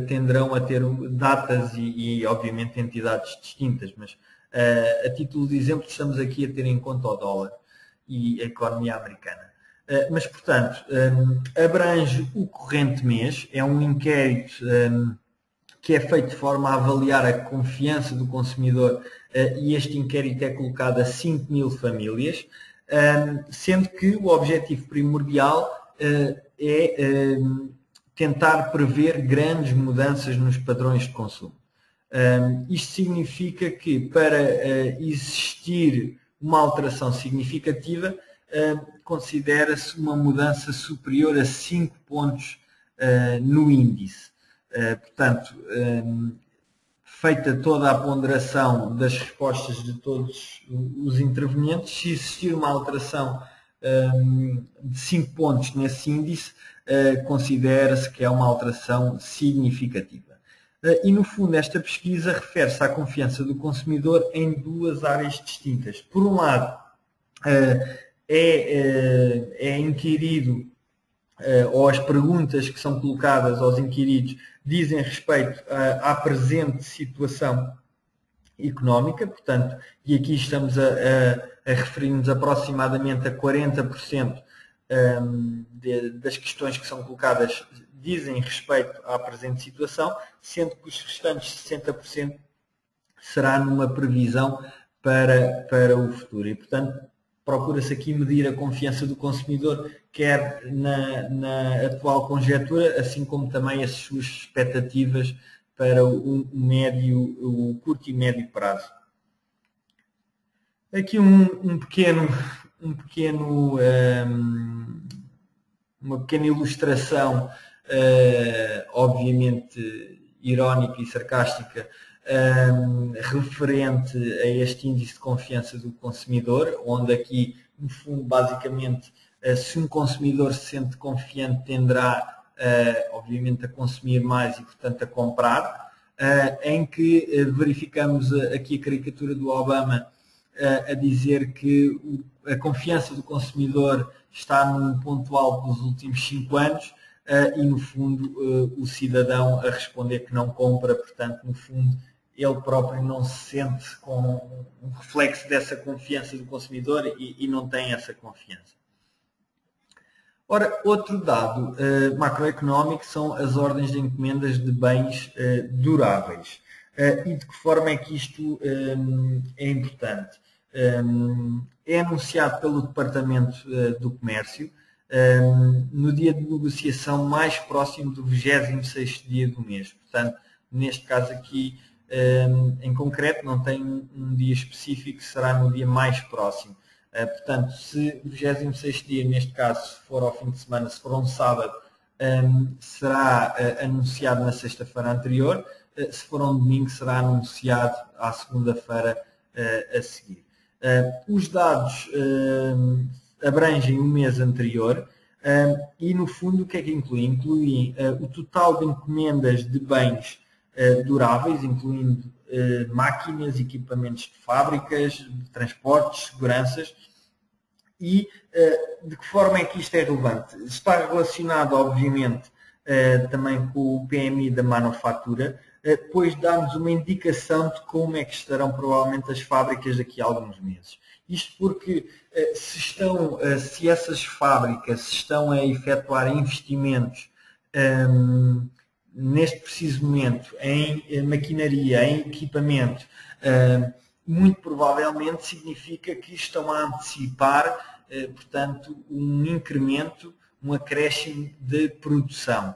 tenderão a ter datas e obviamente entidades distintas, mas a título de exemplo estamos aqui a ter em conta o dólar e a economia americana. Mas, portanto, abrange o corrente mês, é um inquérito que é feito de forma a avaliar a confiança do consumidor e este inquérito é colocado a 5.000 famílias, sendo que o objetivo primordial é tentar prever grandes mudanças nos padrões de consumo. Isto significa que para existir uma alteração significativa, considera-se uma mudança superior a 5 pontos no índice. Portanto, feita toda a ponderação das respostas de todos os intervenientes, se existir uma alteração de 5 pontos nesse índice, considera-se que é uma alteração significativa. E, no fundo, esta pesquisa refere-se à confiança do consumidor em duas áreas distintas. Por um lado, é inquirido, ou as perguntas que são colocadas aos inquiridos dizem respeito à presente situação económica, portanto, e aqui estamos a referir-nos aproximadamente a 40% das questões que são colocadas dizem respeito à presente situação, sendo que os restantes 60% será numa previsão para o futuro. E, portanto, procura-se aqui medir a confiança do consumidor, quer na atual conjetura, assim como também as suas expectativas para o curto e médio prazo. Aqui uma pequena ilustração, obviamente irónica e sarcástica, referente a este índice de confiança do consumidor, onde aqui, no fundo, basicamente, se um consumidor se sente confiante, tenderá, obviamente, a consumir mais e, portanto, a comprar, em que verificamos aqui a caricatura do Obama a dizer que a confiança do consumidor está num ponto alto nos últimos 5 anos e, no fundo, o cidadão a responder que não compra, portanto, no fundo, ele próprio não se sente com um reflexo dessa confiança do consumidor e não tem essa confiança. Ora, outro dado macroeconómico são as ordens de encomendas de bens duráveis. E de que forma é que isto é importante? É anunciado pelo Departamento do Comércio no dia de negociação mais próximo do 26º dia do mês. Portanto, neste caso aqui, em concreto, não tem um dia específico, será no dia mais próximo. Portanto, se o 26º dia, neste caso, se for ao fim de semana, se for um sábado, será anunciado na sexta-feira anterior, se for um domingo será anunciado à segunda-feira a seguir. Os dados abrangem o mês anterior e, no fundo, o que é que incluem? Incluem o total de encomendas de bens duráveis, incluindo máquinas, equipamentos de fábricas, de transportes, seguranças. E de que forma é que isto é relevante? Está relacionado, obviamente, também com o PMI da manufatura, pois dá-nos uma indicação de como é que estarão provavelmente as fábricas daqui a alguns meses. Isto porque se essas fábricas estão a efetuar investimentos neste preciso momento em maquinaria, em equipamento, muito provavelmente significa que estão a antecipar, portanto, um incremento, um acréscimo de produção.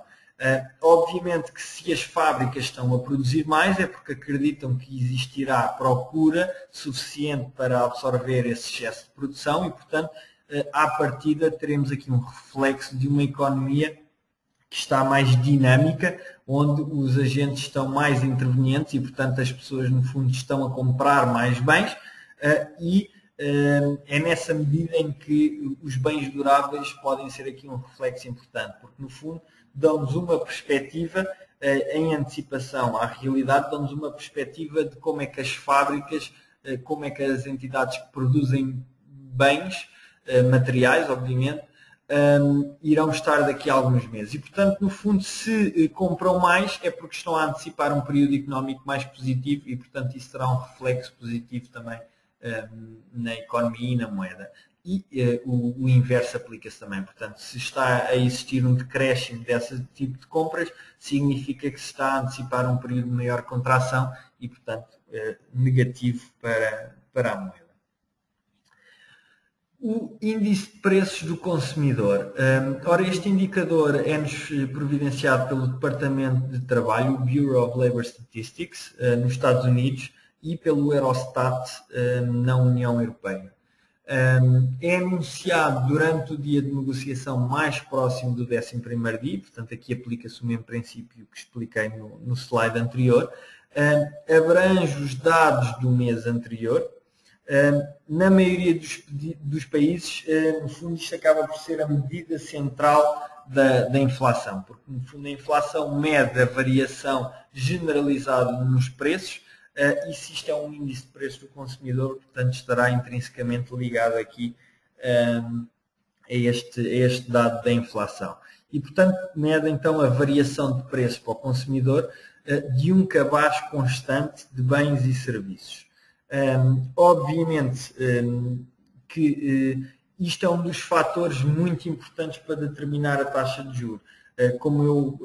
Obviamente que se as fábricas estão a produzir mais é porque acreditam que existirá procura suficiente para absorver esse excesso de produção e, portanto, à partida teremos aqui um reflexo de uma economia que está mais dinâmica, onde os agentes estão mais intervenientes e, portanto, as pessoas, no fundo, estão a comprar mais bens e é nessa medida em que os bens duráveis podem ser aqui um reflexo importante, porque, no fundo, dão-nos uma perspectiva em antecipação à realidade, dão-nos uma perspectiva de como é que as fábricas, como é que as entidades que produzem bens materiais, obviamente, irão estar daqui a alguns meses. E, portanto, no fundo, se compram mais é porque estão a antecipar um período económico mais positivo e, portanto, isso terá um reflexo positivo também na economia e na moeda. E o inverso aplica-se também. Portanto, se está a existir um decréscimo desse tipo de compras, significa que se está a antecipar um período de maior contração e, portanto, negativo para a moeda. O índice de preços do consumidor. Ora, este indicador é-nos providenciado pelo Departamento de Trabalho, o Bureau of Labor Statistics, nos Estados Unidos, e pelo Eurostat, na União Europeia. É anunciado durante o dia de negociação mais próximo do 11º dia, portanto aqui aplica-se o mesmo princípio que expliquei no slide anterior, abrange os dados do mês anterior. Na maioria dos países, no fundo, isto acaba por ser a medida central da inflação, porque, no fundo, a inflação mede a variação generalizada nos preços e se isto é um índice de preços do consumidor, portanto, estará intrinsecamente ligado aqui a este dado da inflação. E, portanto, mede, então, a variação de preços para o consumidor de um cabaz constante de bens e serviços. Obviamente que isto é um dos fatores muito importantes para determinar a taxa de juros. Como eu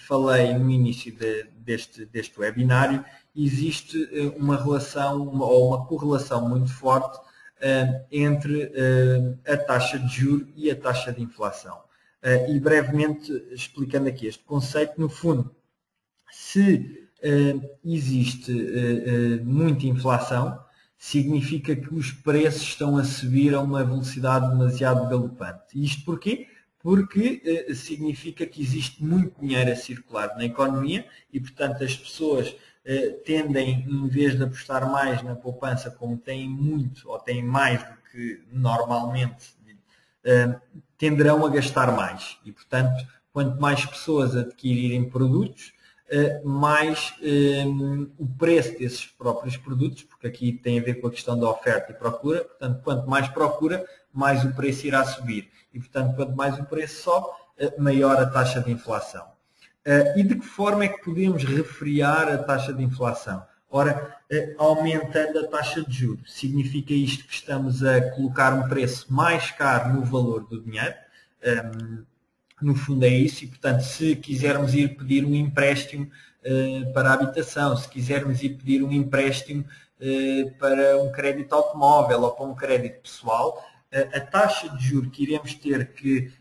falei no início deste webinário, existe uma relação ou uma correlação muito forte entre a taxa de juros e a taxa de inflação. E brevemente explicando aqui este conceito, no fundo, se existe muita inflação, significa que os preços estão a subir a uma velocidade demasiado galopante. Isto porquê? Porque significa que existe muito dinheiro a circular na economia e, portanto, as pessoas tendem, em vez de apostar mais na poupança, como têm muito ou têm mais do que normalmente, tenderão a gastar mais. E, portanto, quanto mais pessoas adquirirem produtos, mais o preço desses próprios produtos, porque aqui tem a ver com a questão da oferta e procura, portanto, quanto mais procura, mais o preço irá subir. E, portanto, quanto mais o preço sobe, maior a taxa de inflação. E de que forma é que podemos refriar a taxa de inflação? Ora, aumentando a taxa de juros. Significa isto que estamos a colocar um preço mais caro no valor do dinheiro. No fundo é isso, e portanto, se quisermos ir pedir um empréstimo para a habitação, se quisermos ir pedir um empréstimo para um crédito automóvel ou para um crédito pessoal, a taxa de juros que iremos ter que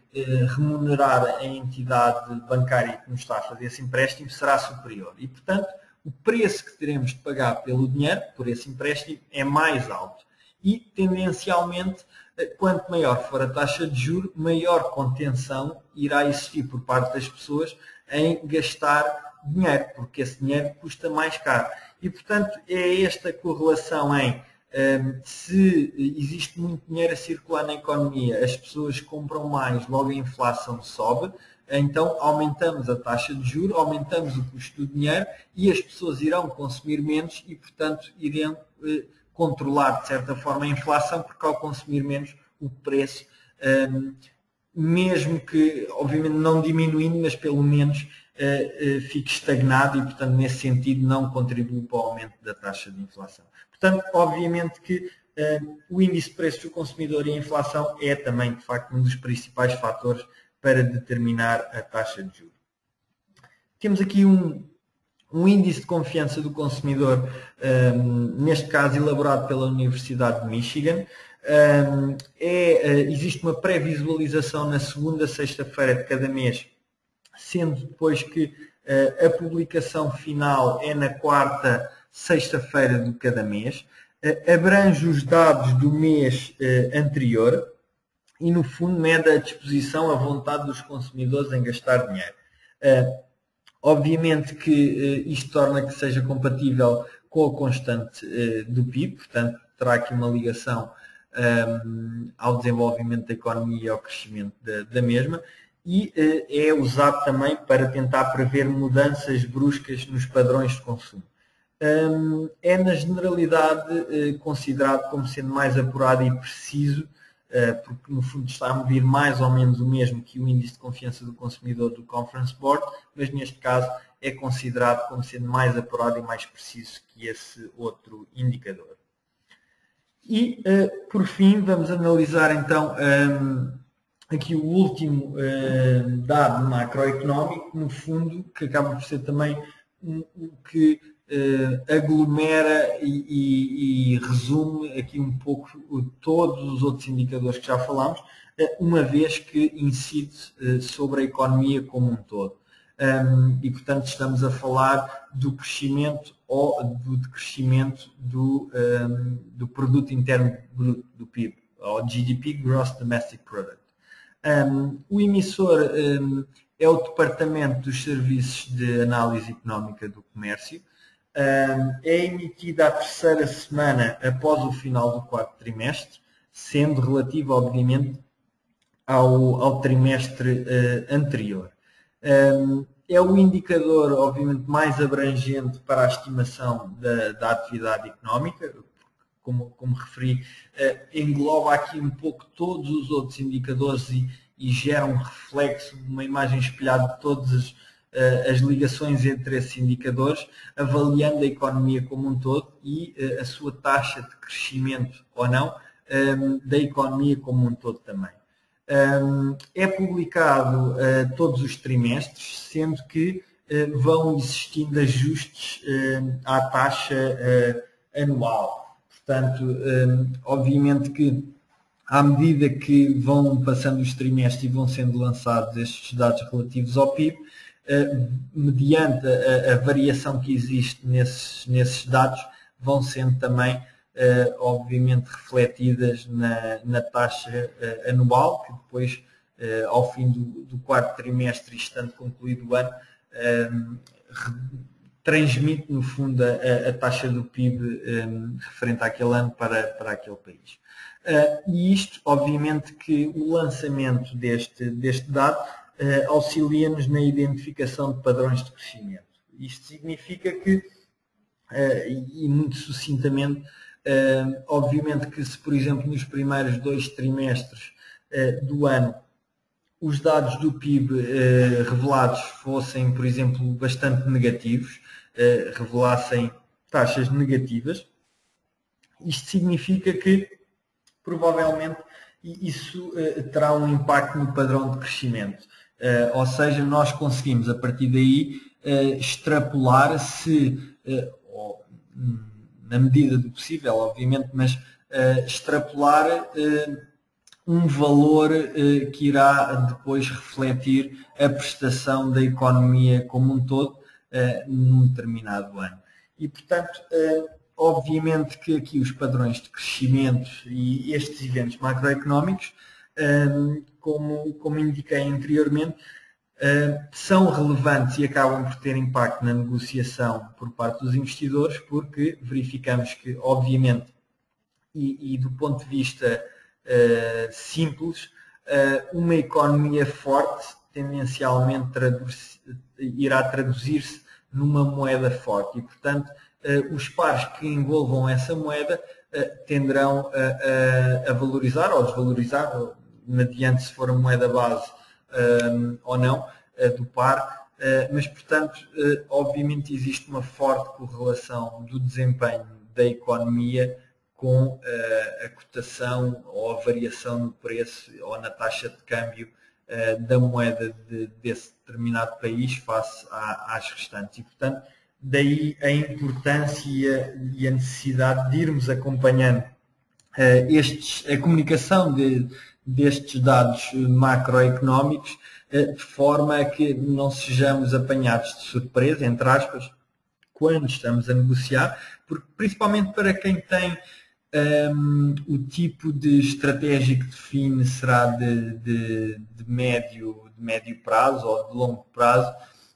remunerar a entidade bancária que nos está a fazer esse empréstimo será superior. E, portanto, o preço que teremos de pagar pelo dinheiro, por esse empréstimo, é mais alto. e, tendencialmente, quanto maior for a taxa de juros, maior contenção irá existir por parte das pessoas em gastar dinheiro, porque esse dinheiro custa mais caro. E, portanto, é esta correlação em se existe muito dinheiro a circular na economia, as pessoas compram mais, logo a inflação sobe, então aumentamos a taxa de juros, aumentamos o custo do dinheiro e as pessoas irão consumir menos e, portanto, irão controlar, de certa forma, a inflação, porque ao consumir menos, o preço, mesmo que, obviamente, não diminuindo, mas pelo menos fique estagnado e, portanto, nesse sentido, não contribui para o aumento da taxa de inflação. Portanto, obviamente que o índice de preços do consumidor e a inflação é também, de facto, um dos principais fatores para determinar a taxa de juros. Temos aqui um índice de confiança do consumidor, neste caso elaborado pela Universidade de Michigan. Existe uma pré-visualização na segunda sexta-feira de cada mês, sendo depois que a publicação final é na quarta sexta-feira de cada mês. Abrange os dados do mês anterior e, no fundo, mede a disposição, a vontade dos consumidores em gastar dinheiro. Obviamente que isto torna que seja compatível com a constante do PIB, portanto, terá aqui uma ligação ao desenvolvimento da economia e ao crescimento da mesma, e é usado também para tentar prever mudanças bruscas nos padrões de consumo. É, na generalidade, considerado como sendo mais apurado e preciso, porque no fundo está a medir mais ou menos o mesmo que o índice de confiança do consumidor do Conference Board, mas neste caso é considerado como sendo mais apurado e mais preciso que esse outro indicador. E, por fim, vamos analisar então aqui o último dado macroeconómico, no fundo, que acaba por ser também o que aglomera e resume aqui um pouco todos os outros indicadores que já falámos, uma vez que incide sobre a economia como um todo. E, portanto, estamos a falar do crescimento ou do decrescimento do Produto Interno Bruto, do PIB, ou GDP, Gross Domestic Product. O emissor é o Departamento dos Serviços de Análise Económica do Comércio. É emitida a terceira semana após o final do quarto trimestre, sendo relativo, obviamente, ao trimestre anterior. É o indicador, obviamente, mais abrangente para a estimação da atividade económica, como referi, engloba aqui um pouco todos os outros indicadores e gera um reflexo, uma imagem espelhada de todas as ligações entre esses indicadores, avaliando a economia como um todo e a sua taxa de crescimento ou não da economia como um todo também. É publicado todos os trimestres, sendo que vão existindo ajustes à taxa anual. Portanto, obviamente que à medida que vão passando os trimestres e vão sendo lançados estes dados relativos ao PIB, mediante a variação que existe nesses dados, vão sendo também, obviamente, refletidas na taxa anual, que depois, ao fim do quarto trimestre, estando concluído o ano, transmite, no fundo, a taxa do PIB referente àquele ano para aquele país. E isto, obviamente, que o lançamento deste dado auxilia-nos na identificação de padrões de crescimento. Isto significa que, e muito sucintamente, obviamente que se, por exemplo, nos primeiros 2 trimestres do ano, os dados do PIB revelados fossem, por exemplo, bastante negativos, revelassem taxas negativas, isto significa que, provavelmente, isso terá um impacto no padrão de crescimento. Ou seja, nós conseguimos, a partir daí, extrapolar se, na medida do possível, obviamente, mas extrapolar um valor que irá depois refletir a prestação da economia como um todo num determinado ano. E, portanto, Obviamente que aqui os padrões de crescimento e estes eventos macroeconómicos, como indiquei anteriormente, são relevantes e acabam por ter impacto na negociação por parte dos investidores, porque verificamos que, obviamente, e do ponto de vista simples, uma economia forte tendencialmente irá traduzir-se numa moeda forte e, portanto, os pares que envolvam essa moeda tenderão a valorizar ou desvalorizar, mediante se for a moeda base ou não, do par, mas, portanto, obviamente existe uma forte correlação do desempenho da economia com a cotação ou a variação no preço ou na taxa de câmbio da moeda desse determinado país face às restantes. E, portanto, daí a importância e a necessidade de irmos acompanhando a comunicação destes dados macroeconómicos de forma a que não sejamos apanhados de surpresa, entre aspas, quando estamos a negociar, porque principalmente para quem tem o tipo de estratégia que define será de médio prazo ou de longo prazo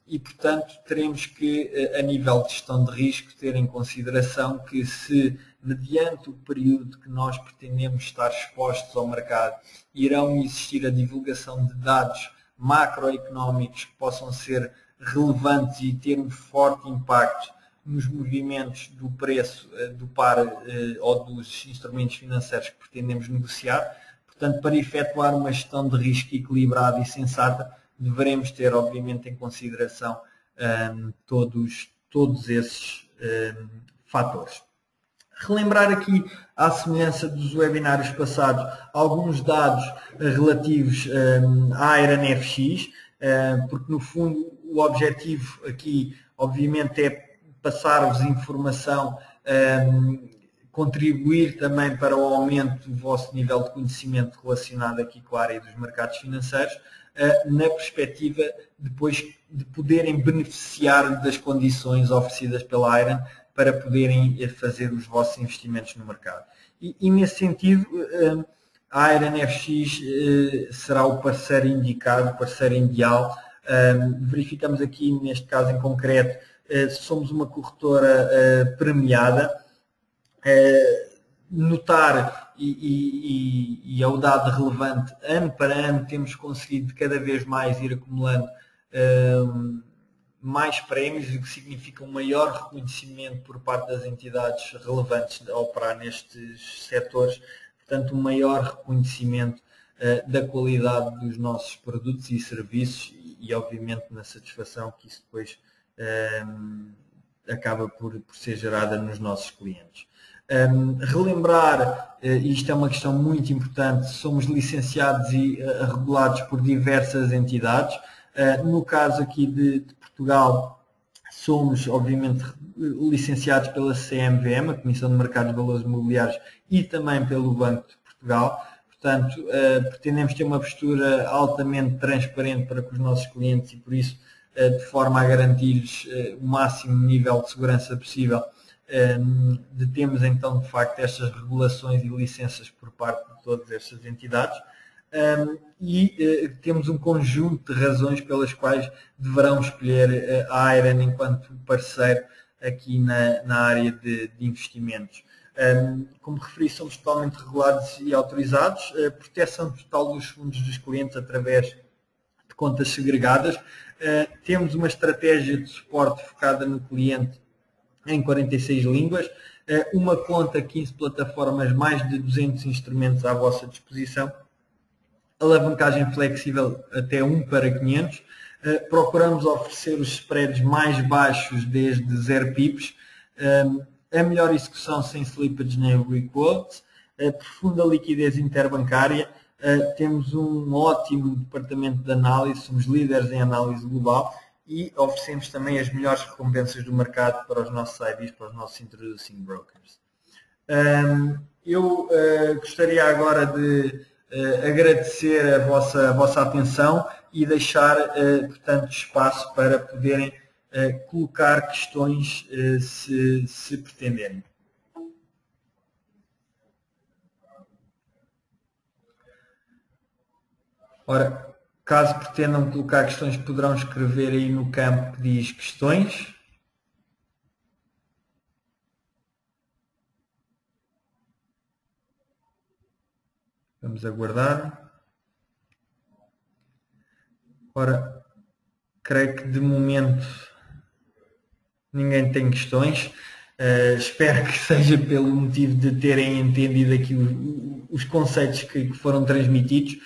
e, portanto, teremos que, a nível de gestão de risco, ter em consideração que se, mediante o período que nós pretendemos estar expostos ao mercado, irão existir a divulgação de dados macroeconómicos que possam ser relevantes e ter um forte impacto nos movimentos do preço do par ou dos instrumentos financeiros que pretendemos negociar. Portanto, para efetuar uma gestão de risco equilibrada e sensata, deveremos ter, obviamente, em consideração todos esses fatores. Relembrar aqui, à semelhança dos webinários passados, alguns dados relativos à Iron FX, porque, no fundo, o objetivo aqui, obviamente, é passar-vos informação, contribuir também para o aumento do vosso nível de conhecimento relacionado aqui com a área dos mercados financeiros, na perspectiva depois de poderem beneficiar das condições oferecidas pela Iron para poderem fazer os vossos investimentos no mercado. E nesse sentido, a Iron FX será o parceiro indicado, o parceiro ideal. Verificamos aqui, neste caso em concreto, somos uma corretora premiada. Notar, e é o dado relevante, ano para ano temos conseguido cada vez mais ir acumulando mais prémios, o que significa um maior reconhecimento por parte das entidades relevantes a operar nestes setores, portanto um maior reconhecimento da qualidade dos nossos produtos e serviços e obviamente na satisfação que isso depois acaba por ser gerada nos nossos clientes. Relembrar, isto é uma questão muito importante, somos licenciados e regulados por diversas entidades. No caso aqui de Portugal, somos obviamente licenciados pela CMVM, a Comissão de Mercados de Valores Imobiliários, e também pelo Banco de Portugal. Portanto, pretendemos ter uma postura altamente transparente para com os nossos clientes e, por isso, de forma a garantir-lhes o máximo nível de segurança possível, temos então de facto estas regulações e licenças por parte de todas estas entidades temos um conjunto de razões pelas quais deverão escolher a Iron enquanto parceiro aqui na área de investimentos. Como referi, somos totalmente regulados e autorizados, proteção total dos fundos dos clientes através de contas segregadas, temos uma estratégia de suporte focada no cliente em 46 línguas, uma conta, 15 plataformas, mais de 200 instrumentos à vossa disposição, alavancagem flexível até 1:500, procuramos oferecer os spreads mais baixos desde 0 pips, a melhor execução sem slippage nem requotes, profunda liquidez interbancária, temos um ótimo departamento de análise, somos líderes em análise global, e oferecemos também as melhores recompensas do mercado para os nossos IBs, para os nossos Introducing Brokers. Eu gostaria agora de agradecer a vossa atenção e deixar, portanto, espaço para poderem colocar questões se pretenderem. Ora, caso pretendam colocar questões, poderão escrever aí no campo que diz questões. Vamos aguardar. Ora, creio que de momento ninguém tem questões. Espero que seja pelo motivo de terem entendido aqui os conceitos que foram transmitidos.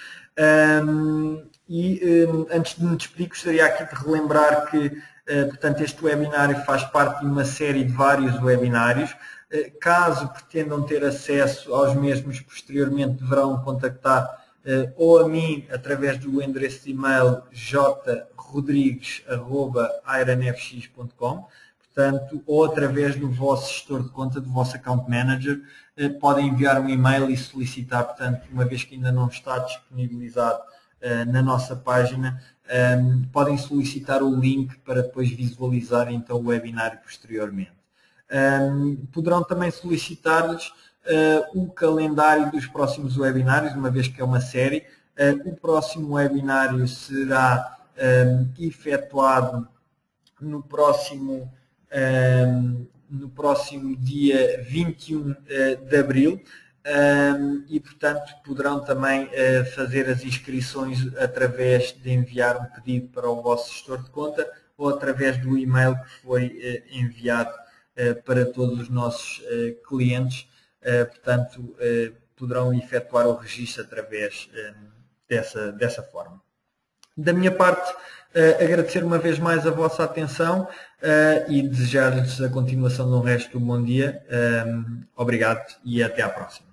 Antes de me despedir, gostaria aqui de relembrar que portanto, este webinário faz parte de uma série de vários webinários. Caso pretendam ter acesso aos mesmos posteriormente, deverão contactar ou a mim através do endereço de e-mail jrodrigues@ironfx.com, portanto, ou através do vosso gestor de conta, do vosso account manager, podem enviar um e-mail e solicitar, portanto, uma vez que ainda não está disponibilizado na nossa página, podem solicitar o link para depois visualizar então o webinário posteriormente. Poderão também solicitar-lhes o calendário dos próximos webinários, uma vez que é uma série. O próximo webinário será efetuado no próximo dia 21 de abril e, portanto, poderão também fazer as inscrições através de enviar um pedido para o vosso gestor de conta ou através do e-mail que foi enviado para todos os nossos clientes. Portanto, poderão efetuar o registro através dessa forma. Da minha parte, agradecer uma vez mais a vossa atenção e desejar-lhes a continuação de um resto de um bom dia. Obrigado e até à próxima.